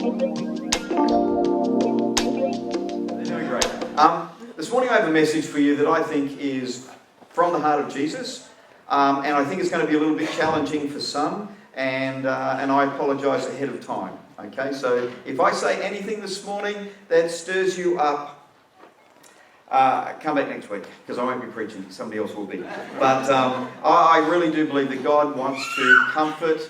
Doing great. This morning I have a message for you that I think is from the heart of Jesus, and I think it's going to be a little bit challenging for some, and I apologise ahead of time. Okay, so if I say anything this morning that stirs you up, come back next week, because I won't be preaching, somebody else will be. But I really do believe that God wants to comfort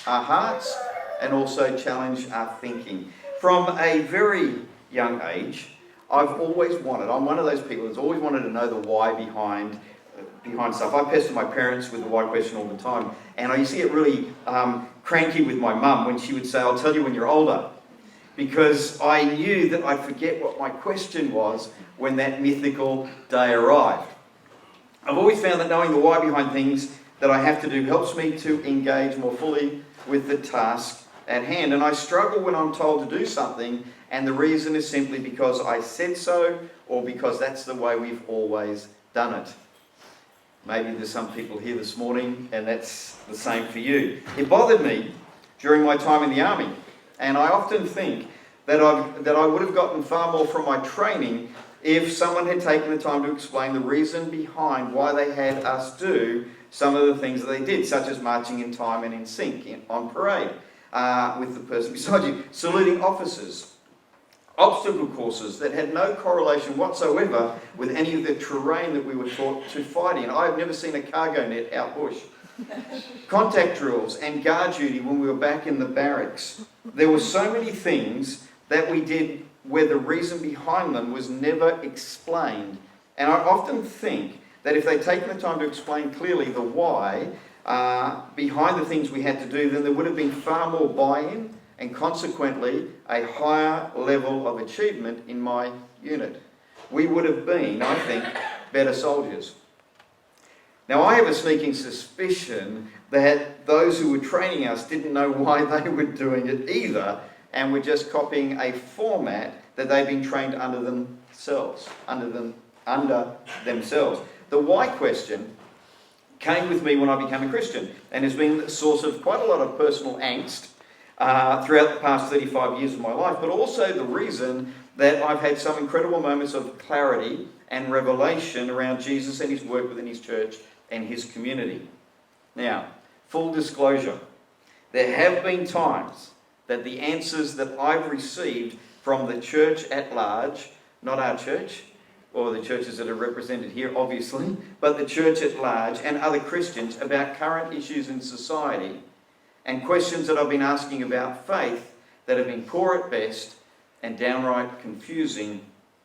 our hearts and also challenge our thinking. From a very young age, I'm one of those people who's always wanted to know the why behind stuff. I pester my parents with the why question all the time, and I used to get really cranky with my mum when she would say, "I'll tell you when you're older," because I knew that I'd forget what my question was when that mythical day arrived. I've always found that knowing the why behind things that I have to do helps me to engage more fully with the task at hand. And I struggle when I'm told to do something and the reason is simply because I said so or because that's the way we've always done it. Maybe there's some people here this morning and that's the same for you. It bothered me during my time in the army, and I often think that I would have gotten far more from my training if someone had taken the time to explain the reason behind why they had us do some of the things that they did, such as marching in time and in sync on parade with the person beside you, saluting officers, obstacle courses that had no correlation whatsoever with any of the terrain that we were taught to fight in. I've never seen a cargo net out bush. Contact drills and guard duty when we were back in the barracks. There were so many things that we did where the reason behind them was never explained. And I often think that if they'd taken the time to explain clearly the why behind the things we had to do, then there would have been far more buy-in and consequently a higher level of achievement in my unit. We would have been, I think, better soldiers. Now, I have a sneaking suspicion that those who were training us didn't know why they were doing it either, and were just copying a format that they've been trained under themselves. The why question came with me when I became a Christian and has been the source of quite a lot of personal angst throughout the past 35 years of my life, but also the reason that I've had some incredible moments of clarity and revelation around Jesus and his work within his church and his community. Now, full disclosure, there have been times that the answers that I've received from the church at large, not our church, or the churches that are represented here, obviously, but the church at large and other Christians about current issues in society and questions that I've been asking about faith that have been poor at best and downright confusing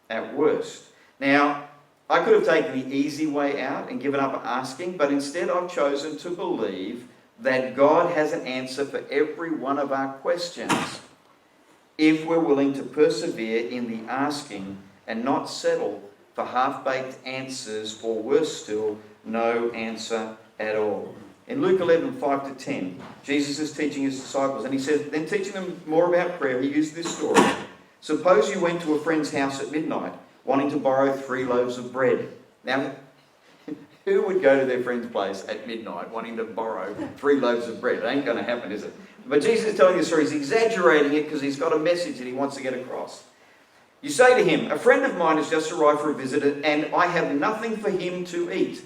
at worst. Now, I could have taken the easy way out and given up asking, but instead I've chosen to believe that God has an answer for every one of our questions if we're willing to persevere in the asking and not settle for half-baked answers, or worse still, no answer at all. In Luke 11:5-10, Jesus is teaching his disciples, and he says, then teaching them more about prayer, he used this story. Suppose you went to a friend's house at midnight, wanting to borrow 3 loaves of bread. Now, who would go to their friend's place at midnight wanting to borrow 3 loaves of bread? It ain't going to happen, is it? But Jesus is telling this story. He's exaggerating it because he's got a message that he wants to get across. You say to him, a friend of mine has just arrived for a visit and I have nothing for him to eat.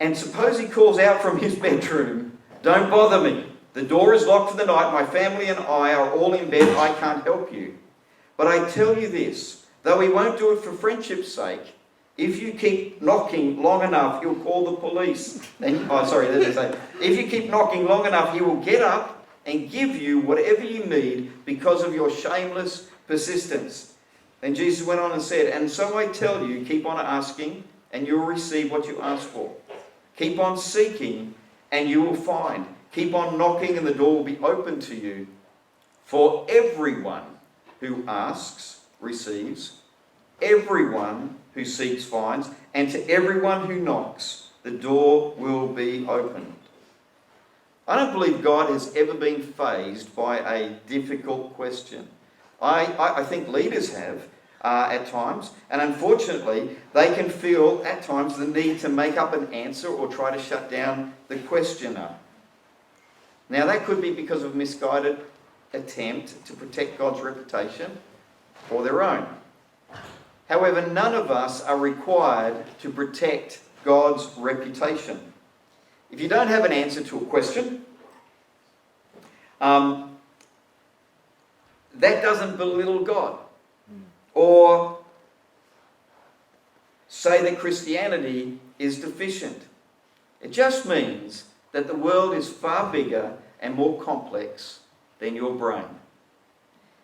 And suppose he calls out from his bedroom, don't bother me. The door is locked for the night. My family and I are all in bed. I can't help you. But I tell you this, though he won't do it for friendship's sake, if you keep knocking long enough, he'll call the police. If you keep knocking long enough, he will get up and give you whatever you need because of your shameless persistence. Then Jesus went on and said, and so I tell you, keep on asking and you'll receive what you ask for. Keep on seeking and you will find. Keep on knocking and the door will be open to you. For everyone who asks receives, everyone who seeks finds, and to everyone who knocks, the door will be opened. I don't believe God has ever been fazed by a difficult question. I think leaders have at times, and unfortunately they can feel at times the need to make up an answer or try to shut down the questioner. Now that could be because of misguided attempt to protect God's reputation or their own. However, none of us are required to protect God's reputation. If you don't have an answer to a question, that doesn't belittle God or say that Christianity is deficient. It just means that the world is far bigger and more complex than your brain.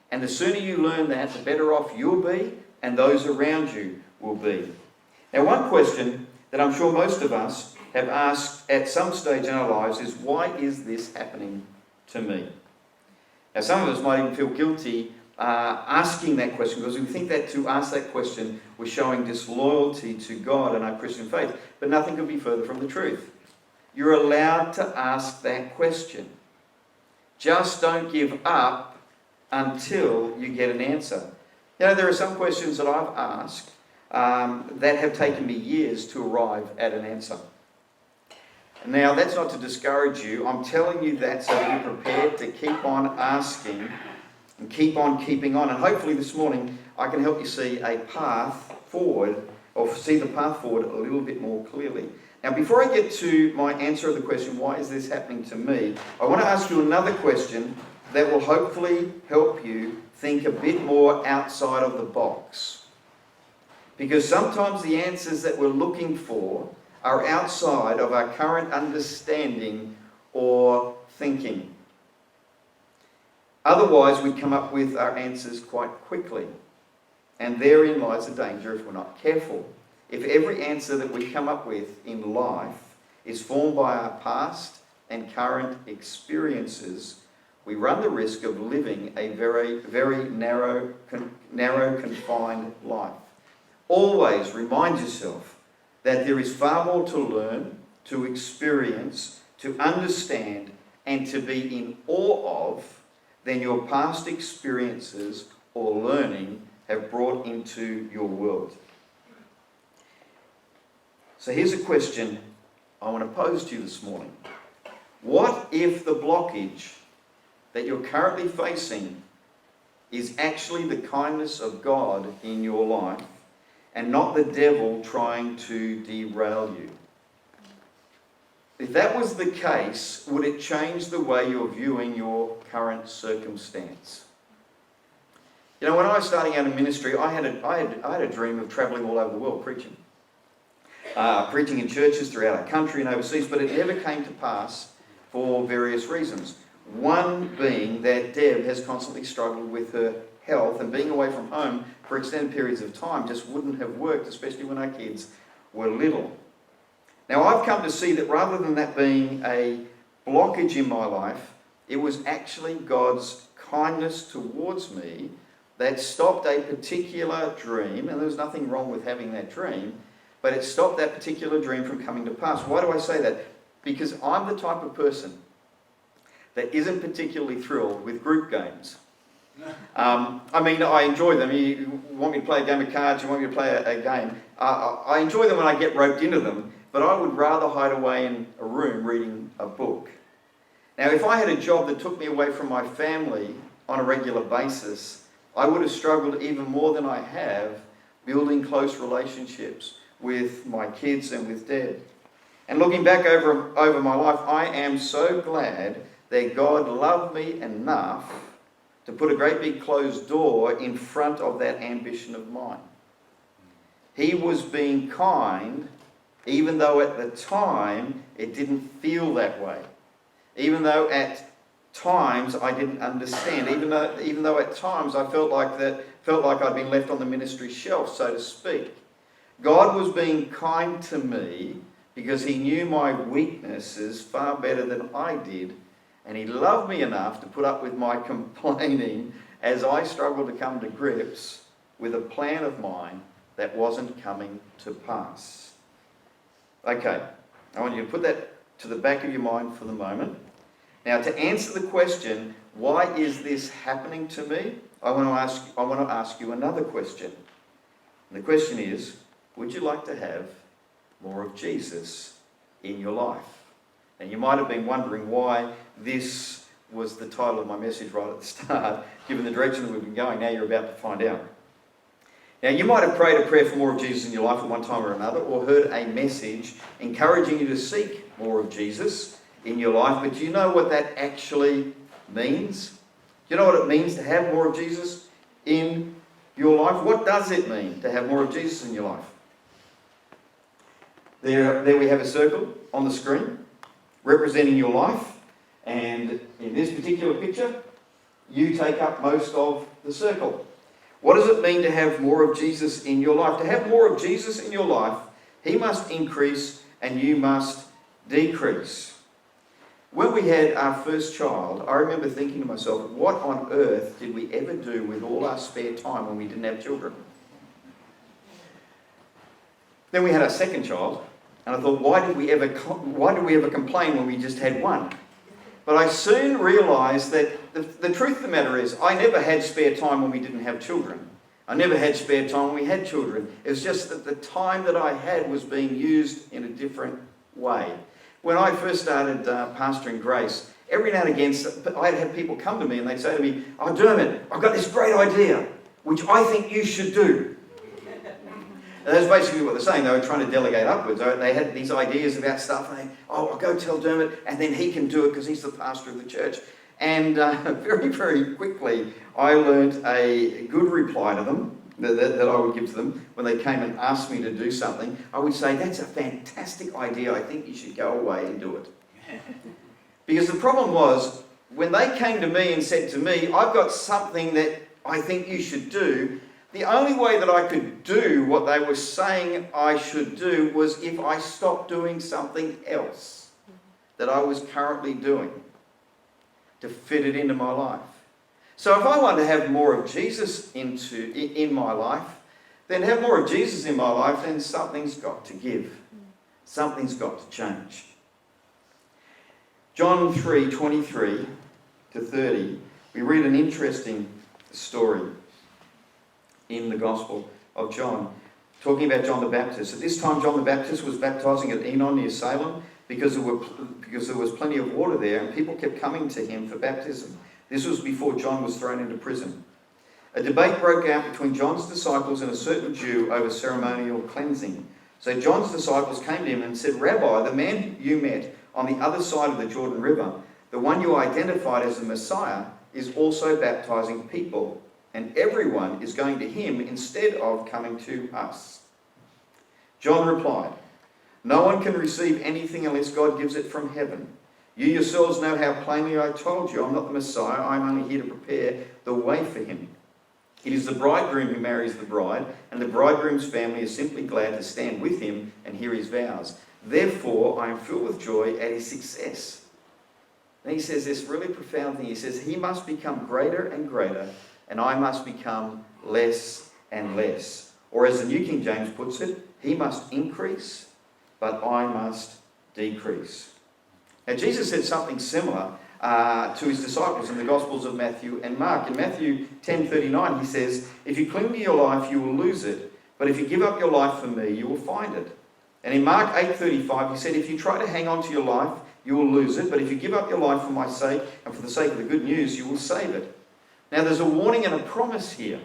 And the sooner you learn that, the better off you'll be and those around you will be. Now, one question that I'm sure most of us have asked at some stage in our lives is, why is this happening to me? Now, some of us might even feel guilty asking that question, because we think that to ask that question we're showing disloyalty to God and our Christian faith. But nothing could be further from the truth. You're allowed to ask that question. Just don't give up until you get an answer. You know, there are some questions that I've asked that have taken me years to arrive at an answer. Now, that's not to discourage you. I'm telling you that so that you're prepared to keep on asking and keep on keeping on. And hopefully this morning I can help you see a path forward, or see the path forward a little bit more clearly. Now, before I get to my answer of the question, why is this happening to me, I want to ask you another question that will hopefully help you think a bit more outside of the box. Because sometimes the answers that we're looking for are outside of our current understanding or thinking. Otherwise, we come up with our answers quite quickly. And therein lies the danger if we're not careful. If every answer that we come up with in life is formed by our past and current experiences, we run the risk of living a very, very narrow, confined life. Always remind yourself that there is far more to learn, to experience, to understand, and to be in awe of than your past experiences or learning have brought into your world. So here's a question I want to pose to you this morning. What if the blockage that you're currently facing is actually the kindness of God in your life and not the devil trying to derail you? If that was the case, would it change the way you're viewing your current circumstance? You know, when I was starting out in ministry, I had a dream of travelling all over the world preaching. Preaching in churches throughout our country and overseas, but it never came to pass for various reasons. One being that Deb has constantly struggled with her health, and being away from home for extended periods of time just wouldn't have worked, especially when our kids were little. Now, I've come to see that rather than that being a blockage in my life, it was actually God's kindness towards me that stopped a particular dream, and there was nothing wrong with having that dream, but it stopped that particular dream from coming to pass. Why do I say that? Because I'm the type of person that isn't particularly thrilled with group games. I mean, I enjoy them. You want me to play a game of cards, you want me to play a game. I enjoy them when I get roped into them, but I would rather hide away in a room reading a book. Now, if I had a job that took me away from my family on a regular basis, I would have struggled even more than I have building close relationships with my kids and with Deb. And looking back over my life, I am so glad that God loved me enough to put a great big closed door in front of that ambition of mine. He was being kind, even though at the time it didn't feel that way. Even though at times I didn't understand. Even though at times I felt like I'd been left on the ministry shelf, so to speak. God was being kind to me because he knew my weaknesses far better than I did, and he loved me enough to put up with my complaining as I struggled to come to grips with a plan of mine that wasn't coming to pass. Okay, I want you to put that to the back of your mind for the moment. Now, to answer the question, why is this happening to me? I want to ask you another question. And the question is, would you like to have more of Jesus in your life? And you might have been wondering why this was the title of my message right at the start, given the direction that we've been going. Now you're about to find out. Now, you might have prayed a prayer for more of Jesus in your life at one time or another, or heard a message encouraging you to seek more of Jesus in your life, but do you know what that actually means? Do you know what it means to have more of Jesus in your life? What does it mean to have more of Jesus in your life? There we have a circle on the screen representing your life, and in this particular picture, you take up most of the circle. What does it mean to have more of Jesus in your life? To have more of Jesus in your life, he must increase and you must decrease. When we had our first child, I remember thinking to myself, what on earth did we ever do with all our spare time when we didn't have children? Then we had our second child, and I thought, why did we ever complain when we just had one? But I soon realised that the truth of the matter is, I never had spare time when we didn't have children. I never had spare time when we had children. It was just that the time that I had was being used in a different way. When I first started pastoring Grace, every now and again, I'd have people come to me and they'd say to me, "Oh, Dermot, I've got this great idea, which I think you should do." And that's basically what they're saying. They were trying to delegate upwards. They had these ideas about stuff, and I'll go tell Dermot, and then he can do it because he's the pastor of the church. And very, very quickly, I learnt a good reply to them that I would give to them when they came and asked me to do something. I would say, "That's a fantastic idea. I think you should go away and do it." Because the problem was, when they came to me and said to me, "I've got something that I think you should do," the only way that I could do what they were saying I should do was if I stopped doing something else that I was currently doing to fit it into my life. So if I want to have more of Jesus in my life, then to have more of Jesus in my life, then something's got to give. Something's got to change. John 3:23 to 30, we read an interesting story in the Gospel of John, talking about John the Baptist. At this time, John the Baptist was baptizing at Enon near Salem because there was plenty of water there, and people kept coming to him for baptism. This was before John was thrown into prison. A debate broke out between John's disciples and a certain Jew over ceremonial cleansing. So John's disciples came to him and said, "Rabbi, the man you met on the other side of the Jordan River, the one you identified as the Messiah, is also baptizing people, and everyone is going to him instead of coming to us." John replied, "No one can receive anything unless God gives it from heaven. You yourselves know how plainly I told you, I'm not the Messiah, I'm only here to prepare the way for him. It is the bridegroom who marries the bride, and the bridegroom's family is simply glad to stand with him and hear his vows. Therefore, I am filled with joy at his success." Then he says this really profound thing. He says, "He must become greater and greater, and I must become less and less." Or as the New King James puts it, "He must increase, but I must decrease." Now Jesus said something similar to his disciples in the Gospels of Matthew and Mark. In Matthew 10:39 he says, "If you cling to your life, you will lose it. But if you give up your life for me, you will find it." And in Mark 8:35 he said, "If you try to hang on to your life, you will lose it. But if you give up your life for my sake and for the sake of the good news, you will save it." Now there's a warning and a promise here.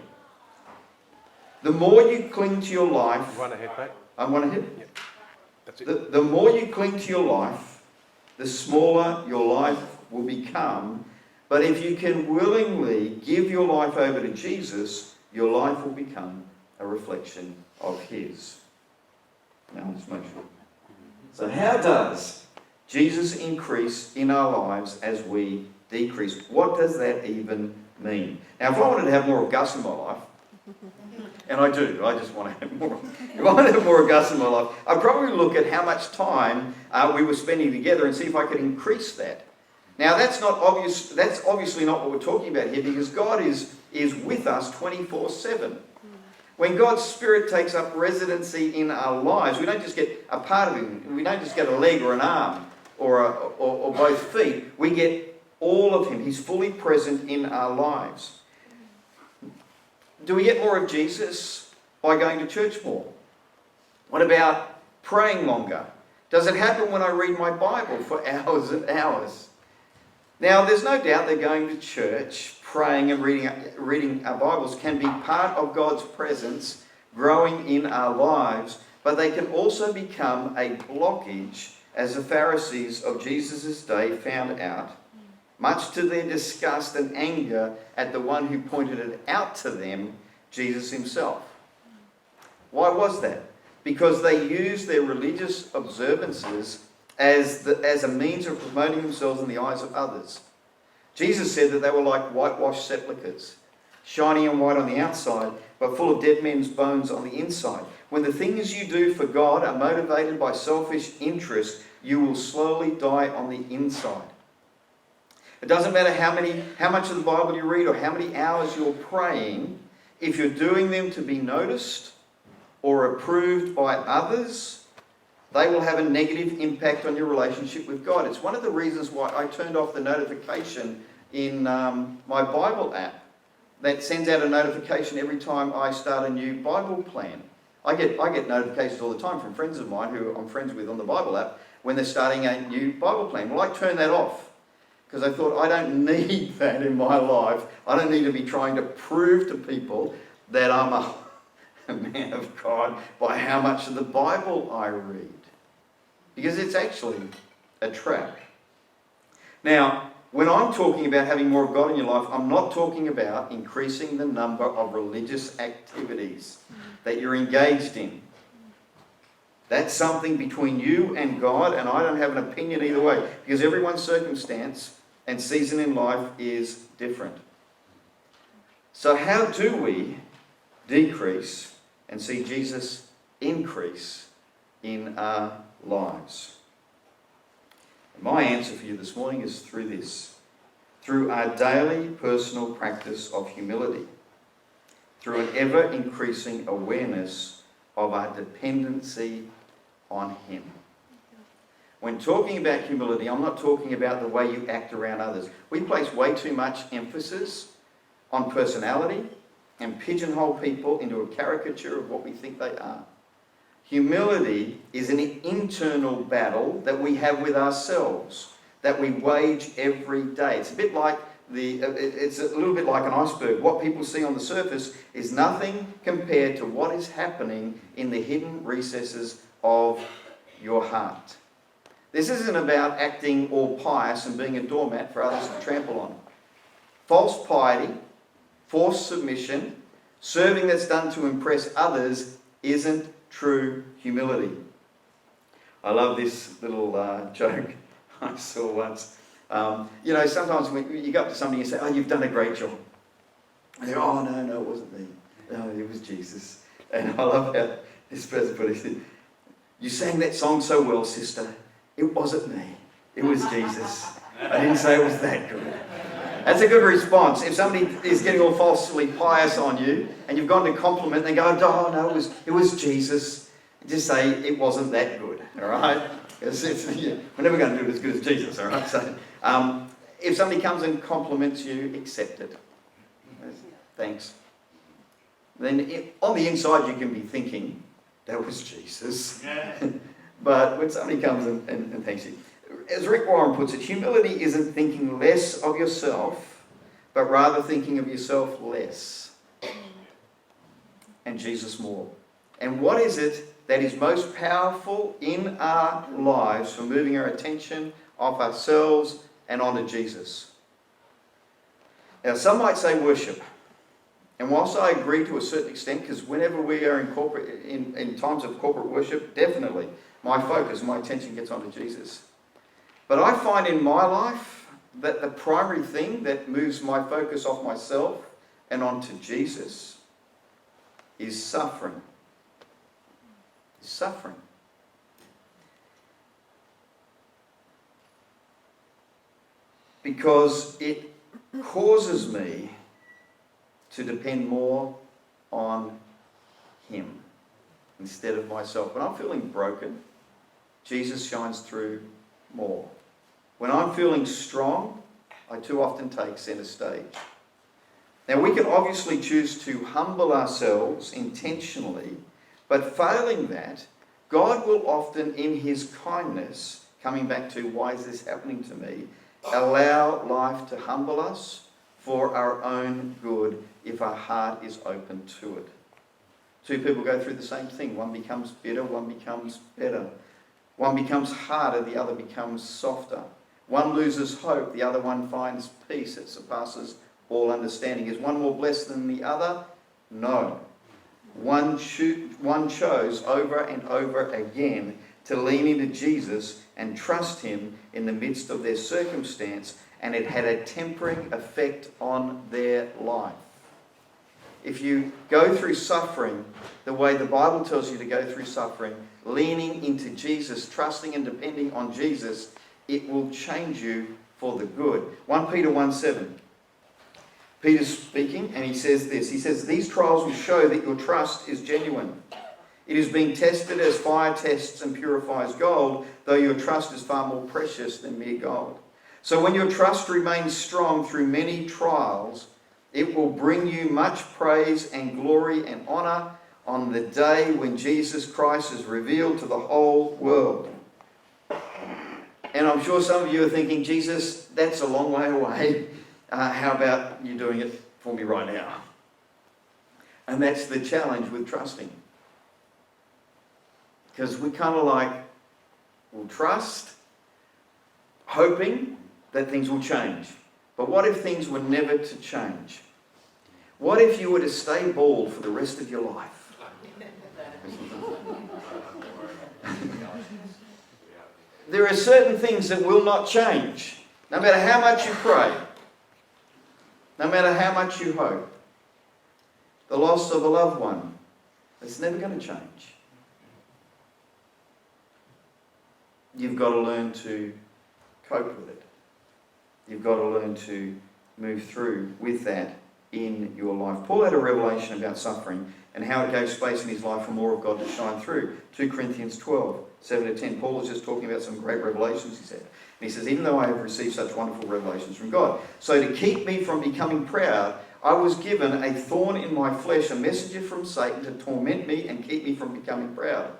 The more you cling to your life... One ahead, mate. I'm one ahead? Yep. That's it. The more you cling to your life, the smaller your life will become. But if you can willingly give your life over to Jesus, your life will become a reflection of his. Now let's make sure. So how does Jesus increase in our lives as we decrease? What does that even mean? Now if I wanted to have more of Gus in my life, and I do, I just want to have more. If I want to have more of Gus in my life, I'd probably look at how much time we were spending together and see if I could increase that. Now that's not obvious. That's obviously not what we're talking about here, because God is with us 24/7. When God's Spirit takes up residency in our lives, we don't just get a part of him. We don't just get a leg or an arm or both feet. We get all of him. He's fully present in our lives. Do we get more of Jesus by going to church more? What about praying longer? Does it happen when I read my Bible for hours and hours? Now, there's no doubt that going to church, praying and reading our Bibles can be part of God's presence growing in our lives, but they can also become a blockage, as the Pharisees of Jesus' day found out, much to their disgust and anger at the one who pointed it out to them, Jesus himself. Why was that? Because they used their religious observances as a means of promoting themselves in the eyes of others. Jesus said that they were like whitewashed sepulchres, shiny and white on the outside, but full of dead men's bones on the inside. When the things you do for God are motivated by selfish interest, you will slowly die on the inside. It doesn't matter how much of the Bible you read or how many hours you're praying, if you're doing them to be noticed or approved by others, they will have a negative impact on your relationship with God. It's one of the reasons why I turned off the notification in my Bible app that sends out a notification every time I start a new Bible plan. I get notifications all the time from friends of mine who I'm friends with on the Bible app when they're starting a new Bible plan. Well, I turned that off because I thought I don't need that in my life. I don't need to be trying to prove to people that I'm a man of God by how much of the Bible I read. Because it's actually a trap. Now, when I'm talking about having more of God in your life, I'm not talking about increasing the number of religious activities that you're engaged in. That's something between you and God, and I don't have an opinion either way, because everyone's circumstance and season in life is different. So how do we decrease and see Jesus increase in our lives? My answer for you this morning is through this. Through our daily personal practice of humility. Through an ever-increasing awareness of our dependency on Him. When talking about humility, I'm not talking about the way you act around others. We place way too much emphasis on personality and pigeonhole people into a caricature of what we think they are. Humility is an internal battle that we have with ourselves, that we wage every day. It's a bit like it's a little bit like an iceberg. What people see on the surface is nothing compared to what is happening in the hidden recesses of your heart. This isn't about acting all pious and being a doormat for others to trample on. False piety, forced submission, serving that's done to impress others isn't true humility. I love this little joke I saw once. Sometimes when you go up to somebody and say, "Oh, you've done a great job." And they go, "Oh, no, it wasn't me. No, it was Jesus." And I love how this person put it. He said, "You sang that song so well, sister. It wasn't me. It was Jesus. I didn't say it was that good." That's a good response. If somebody is getting all falsely pious on you and you've gone to compliment, they go, "Oh, no, it was Jesus." Just say, "It wasn't that good." All right? We're never going to do it as good as Jesus. All right? So, if somebody comes and compliments you, accept it. Thanks. Then on the inside you can be thinking, "That was Jesus." But when somebody comes and thanks you, as Rick Warren puts it, humility isn't thinking less of yourself, but rather thinking of yourself less and Jesus more. And what is it that is most powerful in our lives for moving our attention off ourselves and onto Jesus? Now, some might say worship. And whilst I agree to a certain extent, because whenever we are in times of corporate worship, definitely my focus, my attention gets onto Jesus. But I find in my life that the primary thing that moves my focus off myself and onto Jesus is suffering. Suffering. Because it causes me to depend more on Him instead of myself. When I'm feeling broken, Jesus shines through more. When I'm feeling strong, I too often take centre stage. Now, we can obviously choose to humble ourselves intentionally, but failing that, God will often, in His kindness, coming back to why is this happening to me, allow life to humble us for our own good if our heart is open to it. Two people go through the same thing. One becomes bitter, one becomes better. One becomes harder, the other becomes softer. One loses hope, the other one finds peace that surpasses all understanding. Is one more blessed than the other? No. One chose over and over again to lean into Jesus and trust him in the midst of their circumstance, and it had a tempering effect on their life. If you go through suffering the way the Bible tells you to go through suffering, leaning into Jesus, trusting and depending on Jesus, it will change you for the good. 1 Peter 1:7. Peter's speaking and he says this. He says, "These trials will show that your trust is genuine. It is being tested as fire tests and purifies gold, though your trust is far more precious than mere gold. So when your trust remains strong through many trials, it will bring you much praise and glory and honour on the day when Jesus Christ is revealed to the whole world." And I'm sure some of you are thinking, Jesus, that's a long way away. How about you doing it for me right now? And that's the challenge with trusting. Because we kind of we'll trust, hoping that things will change. But what if things were never to change? What if you were to stay bald for the rest of your life? There are certain things that will not change, no matter how much you pray, no matter how much you hope. The loss of a loved one, it's never going to change. You've got to learn to cope with it. You've got to learn to move through with that in your life. Paul had a revelation about suffering and how it gave space in his life for more of God to shine through. 2 Corinthians 12:7-10. Paul was just talking about some great revelations, he said. And he says, "Even though I have received such wonderful revelations from God, so to keep me from becoming proud, I was given a thorn in my flesh, a messenger from Satan to torment me and keep me from becoming proud.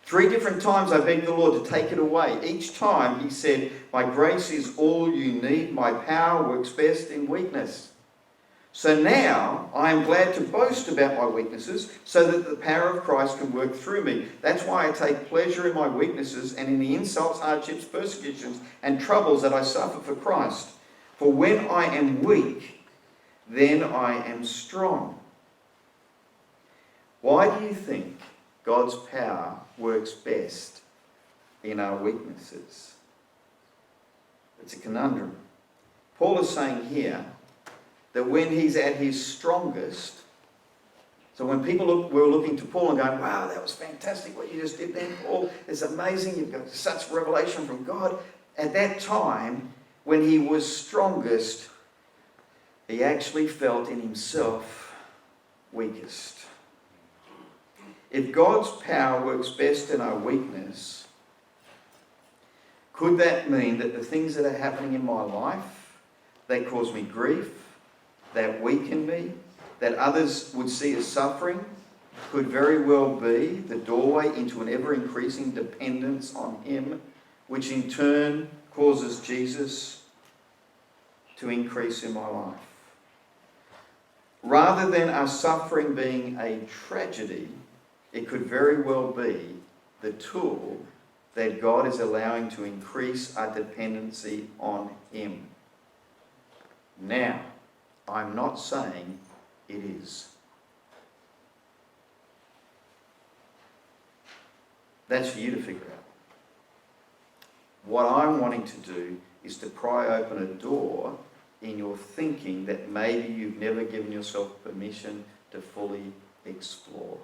3 different times I begged the Lord to take it away. Each time he said, 'My grace is all you need. My power works best in weakness.' So now I am glad to boast about my weaknesses so that the power of Christ can work through me. That's why I take pleasure in my weaknesses and in the insults, hardships, persecutions, and troubles that I suffer for Christ. For when I am weak, then I am strong." Why do you think God's power works best in our weaknesses? It's a conundrum. Paul is saying here that when he's at his strongest, so when people were looking to Paul and going, "Wow, that was fantastic what you just did there, Paul. It's amazing. You've got such revelation from God." At that time, when he was strongest, he actually felt in himself weakest. If God's power works best in our weakness, could that mean that the things that are happening in my life, that cause me grief, that weaken me, that others would see as suffering, could very well be the doorway into an ever-increasing dependence on him, which in turn causes Jesus to increase in my life? Rather than our suffering being a tragedy, it could very well be the tool that God is allowing to increase our dependency on him. Now, I'm not saying it is. That's for you to figure out. What I'm wanting to do is to pry open a door in your thinking that maybe you've never given yourself permission to fully explore.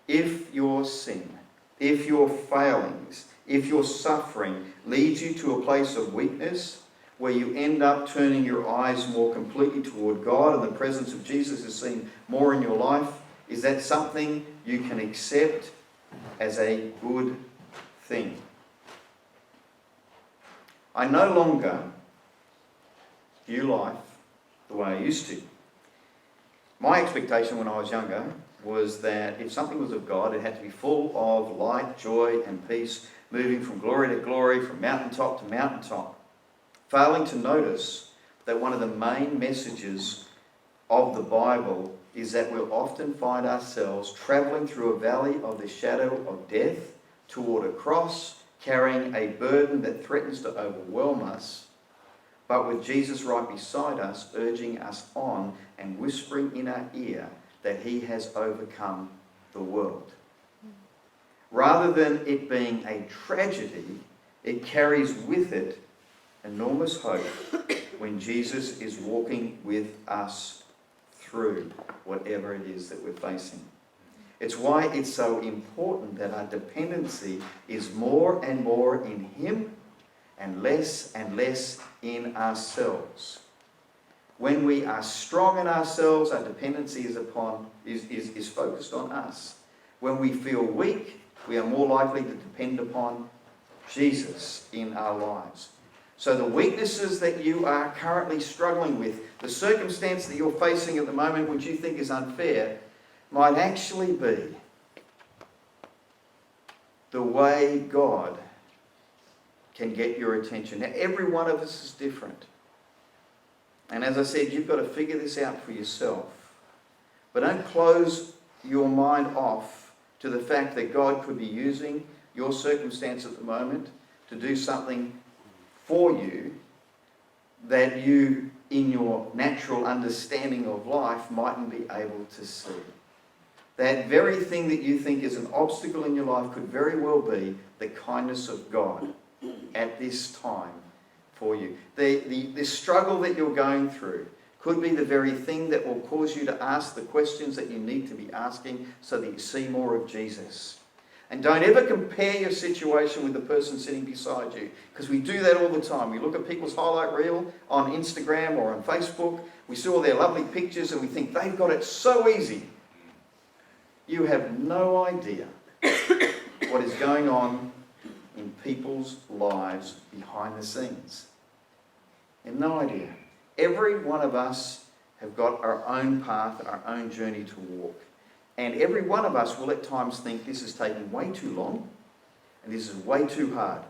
If your sin, if your failings, if your suffering leads you to a place of weakness, where you end up turning your eyes more completely toward God and the presence of Jesus is seen more in your life, is that something you can accept as a good thing? I no longer view life the way I used to. My expectation when I was younger was that if something was of God, it had to be full of light, joy, and peace, moving from glory to glory, from mountaintop to mountaintop. Failing to notice that one of the main messages of the Bible is that we'll often find ourselves travelling through a valley of the shadow of death toward a cross, carrying a burden that threatens to overwhelm us, but with Jesus right beside us, urging us on and whispering in our ear that he has overcome the world. Rather than it being a tragedy, it carries with it enormous hope when Jesus is walking with us through whatever it is that we're facing. It's why it's so important that our dependency is more and more in him and less in ourselves. When we are strong in ourselves, our dependency is focused on us. When we feel weak, we are more likely to depend upon Jesus in our lives. So the weaknesses that you are currently struggling with, the circumstance that you're facing at the moment which you think is unfair, might actually be the way God can get your attention. Now, every one of us is different. And as I said, you've got to figure this out for yourself. But don't close your mind off to the fact that God could be using your circumstance at the moment to do something for you that you, in your natural understanding of life, mightn't be able to see. That very thing that you think is an obstacle in your life could very well be the kindness of God at this time for you. The struggle that you're going through could be the very thing that will cause you to ask the questions that you need to be asking so that you see more of Jesus. And don't ever compare your situation with the person sitting beside you, because we do that all the time. We look at people's highlight reel on Instagram or on Facebook. We see all their lovely pictures and we think they've got it so easy. You have no idea what is going on in people's lives behind the scenes. You have no idea. Every one of us have got our own path, our own journey to walk. And every one of us will at times think this is taking way too long and this is way too hard.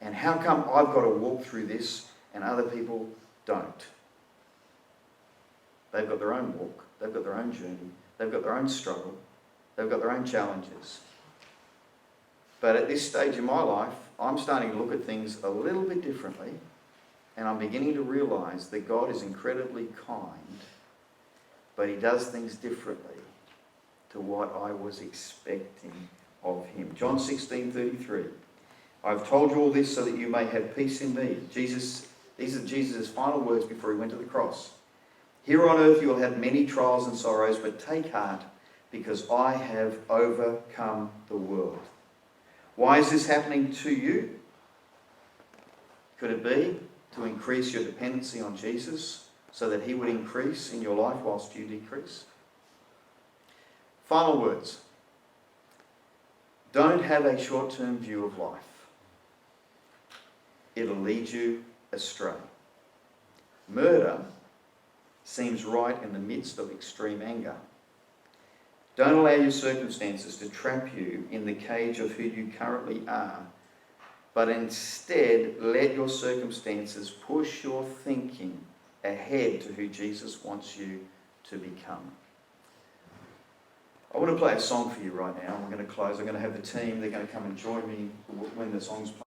And how come I've got to walk through this and other people don't? They've got their own walk, they've got their own journey, they've got their own struggle, they've got their own challenges. But at this stage in my life, I'm starting to look at things a little bit differently, and I'm beginning to realise that God is incredibly kind, but he does things differently to what I was expecting of him. John 16:33. I've told you all this so that you may have peace in me. These are Jesus' final words before he went to the cross. Here on earth you will have many trials and sorrows, but take heart, because I have overcome the world. Why is this happening to you? Could it be to increase your dependency on Jesus so that he would increase in your life whilst you decrease? Final words. Don't have a short-term view of life. It'll lead you astray. Murder seems right in the midst of extreme anger. Don't allow your circumstances to trap you in the cage of who you currently are, but instead let your circumstances push your thinking ahead to who Jesus wants you to become. I want to play a song for you right now. I'm going to close. I'm going to have the team. They're going to come and join me when the song's played.